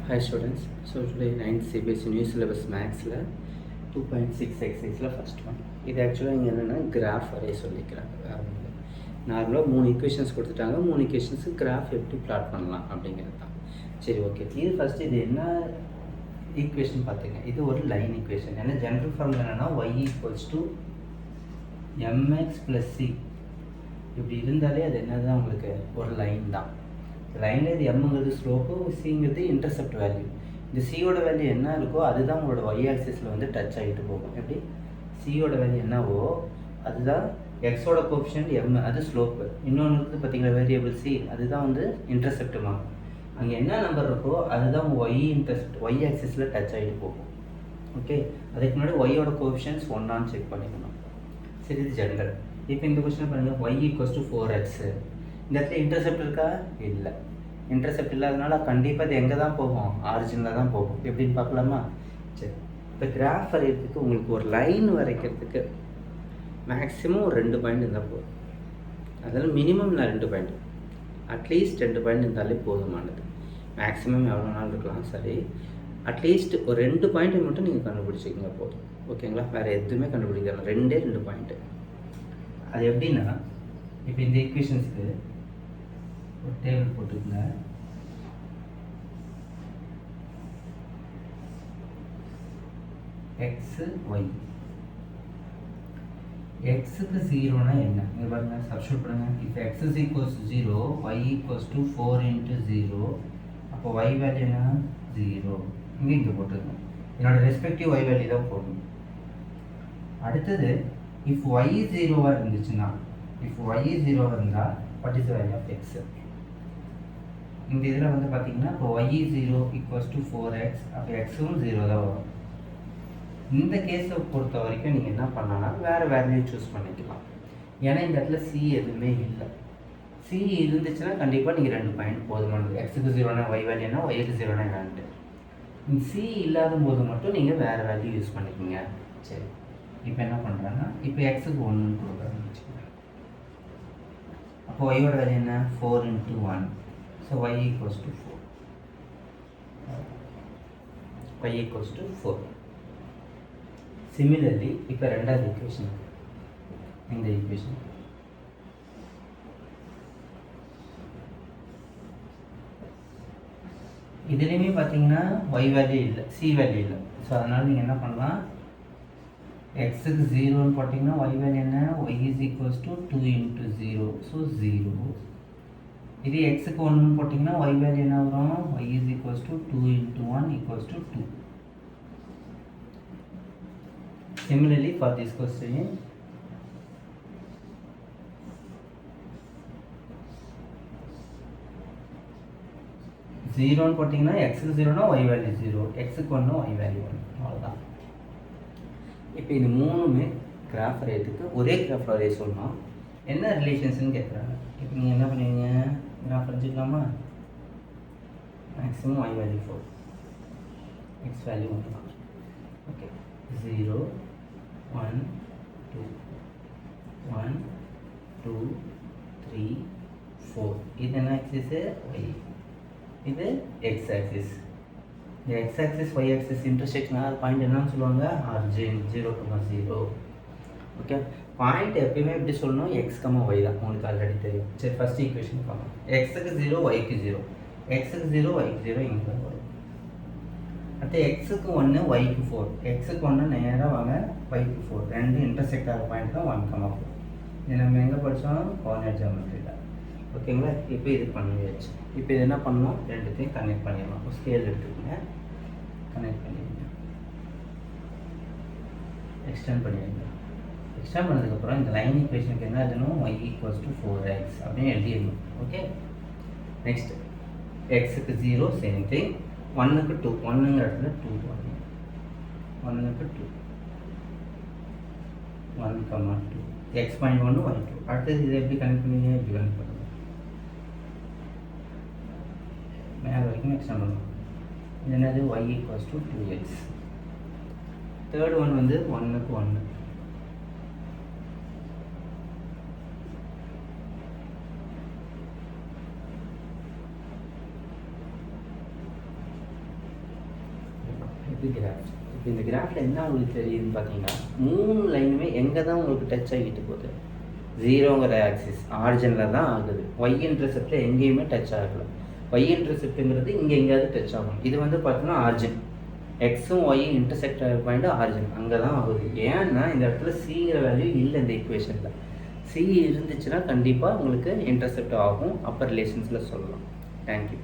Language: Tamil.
Hi students, so today 9th CBSE new syllabus Mathsல 2.6 exerciseல first one. இது ஆக்சுவலாக இங்கே என்னென்னா கிராஃப் வரைய சொல்லிக்கிறாங்க. வேறு ஒன்று நார்மலாக 3 ஈக்குவேஷன்ஸ் கொடுத்துட்டாங்க. 3 ஈக்குவேஷன்ஸு கிராஃப் எப்படி பிளாட் பண்ணலாம் அப்படிங்கிறது தான். சரி, ஓகே. இது ஃபஸ்ட்டு இது என்ன ஈக்குவேஷன் பார்த்துங்க. இது ஒரு லைன் ஈக்குவேஷன். ஏன்னா ஜென்ரல் ஃபார்முலா என்னென்னா y = mx + c இப்படி இருந்தாலே அது என்ன தான் உங்களுக்கு ஒரு லைன் தான். லைனில் இது எம்ங்கிறது ஸ்லோப்பு, சிங்கிறது இன்டர்செப்ட் வேல்யூ. இந்த சியோட வேல்யூ என்ன இருக்கோ அதுதான் உங்களோட ஒய் ஆக்சிஸில் வந்து டச் ஆகிட்டு போகும். எப்படி சியோட வேல்யூ என்னவோ அதுதான் எக்ஸோட கோஎஃபிஷியன்ட் எம், அது ஸ்லோப்பு. இன்னொன்று இருக்குது பார்த்தீங்களா வேரியபிள் சி, அதுதான் வந்து இன்டர்செப்ட்டுமா. அங்கே என்ன நம்பர் இருக்கோ அதுதான் உங்கள் ஒய் ஆக்சிஸில் டச் ஆகிட்டு போகும். ஓகே, அதுக்கு முன்னாடி ஒய்யோட கோஎஃபிஷியன்ட்ஸ் ஒன்னான்னு செக் பண்ணிக்கணும். சரி, இது ஜென்ரல். இப்போ இந்த கொஸ்டின் பாருங்கள், y = 4x. இந்த இடத்துல இன்டர்செப்ட் இருக்கா? இல்லை. இன்டர்செப்ட் இல்லாதனால கண்டிப்பாக இது எங்கே தான் போகும்? ஆரிஜினில் தான் போகும். எப்படின்னு பார்க்கலாமா? சரி, இப்போ கிராஃப் வரைகிறதுக்கு உங்களுக்கு ஒரு லைன் வரைக்கிறதுக்கு மேக்ஸிமம் ஒரு 2 பாயிண்ட் இருந்தால் போதும். அதனால் மினிமம் நான் 2 பாயிண்ட், அட்லீஸ்ட் 2 பாயிண்ட் இருந்தாலே போதுமானது. மேக்ஸிமம் எவ்வளோ நாள் இருக்கலாம், சரி. அட்லீஸ்ட் ஒரு 2 பாயிண்ட்டை மட்டும் நீங்கள் கண்டுபிடிச்சிக்கிங்க போதும். ஓகேங்களா? வேறு எதுவுமே கண்டுபிடிக்கலாம். 2 பாயிண்ட்டு. அது எப்படின்னா, இப்போ இந்த ஈக்குவேஷன்ஸ்க்கு ஒரு டேபிள் போட்டுக்கோங்க. X y. எக்ஸுக்கு 0னா என்ன? இங்கே பாருங்கள், சப்ஸ்டியூட் பண்ணுங்கள். இப்போ x = 0, y = 4 × 0. அப்போ y வேல்யூ என்ன? 0. இங்கே போட்டுருக்கோம். என்னோட ரெஸ்பெக்டிவ் y வேல்யூ தான் போடணும். அடுத்தது, if y 0 இருந்துச்சுன்னா, if y 0 இருந்தால் what is the value of x? இந்த இதில் வந்து பார்த்தீங்கன்னா இப்போ y 0 = 4x, அப்போ xும் 0 தான் வரும். இந்த கேஸை பொறுத்த வரைக்கும் நீங்கள் என்ன பண்ணலாம், வேறு வேல்யூ சூஸ் பண்ணிக்கலாம். ஏன்னா இந்த இடத்துல c எதுவுமே இல்லை. c இருந்துச்சுன்னா கண்டிப்பாக நீங்கள் 2 பாயிண்ட் போதுமானது. x-க்கு 0னா y வேல்யூனா, y-க்கு 0னா என்னான்ட்டு. c இல்லாத போது மட்டும் நீங்கள் வேறு வேல்யூ யூஸ் பண்ணிக்கோங்க. சரி, இப்போ என்ன பண்ணுறாங்கன்னா, இப்போ x-க்கு 1 கொடுக்குறாங்கன்னு வச்சுக்கோங்க. அப்போ y-ஓட வேல்யூ என்ன? 4 × 1. So y = 4. y = 4. சிமிலர்லி இப்போ ரெண்டாவது ஈக்குவேஷன், இந்த ஈக்குவேஷன் இதுலேயுமே பார்த்தீங்கன்னா y வேல்யூ இல்லை, c வேல்யூ இல்லை. ஸோ அதனால் நீங்கள் என்ன பண்ணலாம், x-க்கு 0ன்னு போட்டிங்கன்னா y வேல்யூ என்ன? y = 2 × 0. ஸோ 0. இது x-க்கு 1ன்னு போட்டிங்கன்னா y வேல்யூ என்ன வரும்? y = 2 × 1 = 2. Similarly for this question, ஜீரோன்னு போட்டிங்கன்னா x-க்கு 0னா y வேல்யூ 0, x-க்கு 1னா y வேல்யூ 1. அவ்வளோதான். இப்போ இது மூணுமே கிராஃப் வரையறதுக்கு ஒரே கிராஃப் வரைய சொல்லணும். என்ன ரிலேஷன்ஸ்னு கேட்குறாங்க. இப்போ நீங்கள் என்ன பண்ணுவீங்க, கிராஃப் வரைஞ்சிக்கலாமா? Maximum y value 4, x value 1 தான். ஓகே, 0 1 2 1 2 3 4. இது என்ன ஆக்சிஸு? y. இது x ஆக்சிஸ். இந்த x axis y axis intersection ஆகிற பாயிண்ட் என்னன்னு சொல்லுவாங்க? ஆரிஜின் 0, 0. ஓகே, பாயிண்ட் எப்பயுமே எப்படி சொல்லணும்? x, y தான். உங்களுக்கு ஆல்ரெடி தெரியும். சரி, ஃபஸ்ட் ஈக்குவேஷன் பார்க்கலாம். x-க்கு 0, y-க்கு 0. x-க்கு 0, y-க்கு 0 இங்கே வரும். அடுத்து x-க்கு 1, y-க்கு 4. x-க்கு 1 நேராக வாங்க, y-க்கு 4. ரெண்டு இன்டர்செக்ட் ஆகிற பாயிண்ட் தான் 1, 4. இது நம்ம எங்கே படித்தோம்? கோஆர்டினேட் ஜியோமெட்ரியில். ஓகேங்களா? இப்போ இது பண்ணியாச்சு. இப்போ இது என்ன பண்ணணும்? ரெண்டுத்தையும் கனெக்ட் பண்ணிடலாம். ஒரு ஸ்கேல் எடுத்துக்கோங்க, கனெக்ட் பண்ணிடுங்க, எக்ஸ்டெண்ட் பண்ணிடுங்க. எக்ஸ்டெண்ட் பண்ணதுக்கப்புறம் இந்த லைன் ஈக்குவேஷனுக்கு என்ன எழுதணும்? y = 4x அப்படின்னு எழுதிடணும். ஓகே, நெக்ஸ்ட் x-க்கு 0 சேம் திங், 1க்கு 2, 1ங்கிற இடத்துல 2 போடணும். 1க்கு 2, 1, 2, x பாயிண்ட் 1, y 2. அடுத்தது இதை எப்படி கனெக்ட் பண்ணுவீங்க? இப்படி கனெக்ட் பண்ணுங்க, மேலே வரைக்கும் எக்ஸ்டெண்ட் பண்ணணும். இது என்னது? y = 2x. தேர்ட் ஒன் வந்து 1க்கு 1. இது கிராஃப். இப்போ இந்த கிராஃபில் என்ன உங்களுக்கு தெரியுதுன்னு பார்த்தீங்கன்னா 3 லைனுமே எங்கே தான் உங்களுக்கு டச் ஆகிட்டு போகுது, 0ங்கிற ஆக்சிஸ் ஆரிஜினில் தான் ஆகுது. ஒய் இன்டர்செப்டில் எங்கேயுமே டச் ஆகலை. ஒய் இன்டர்செப்ட்டுங்கிறது இங்கே எங்கேயாவது டச் ஆகும். இது வந்து பார்த்தீங்கன்னா ஆரிஜின், எக்ஸும் ஒய்யும் இன்டர்செக்ட் ஆகிற பாயிண்ட் ஆரிஜின் அங்கே தான் ஆகுது. ஏன்னா இந்த இடத்துல சிங்கிற வேல்யூ இல்லை இந்த ஈக்குவேஷனில். சி இருந்துச்சுன்னா கண்டிப்பாக உங்களுக்கு இன்டர்செப்ட் ஆகும். அப்போ ரிலேஷன்ஸில் சொல்லலாம். தேங்க்யூ.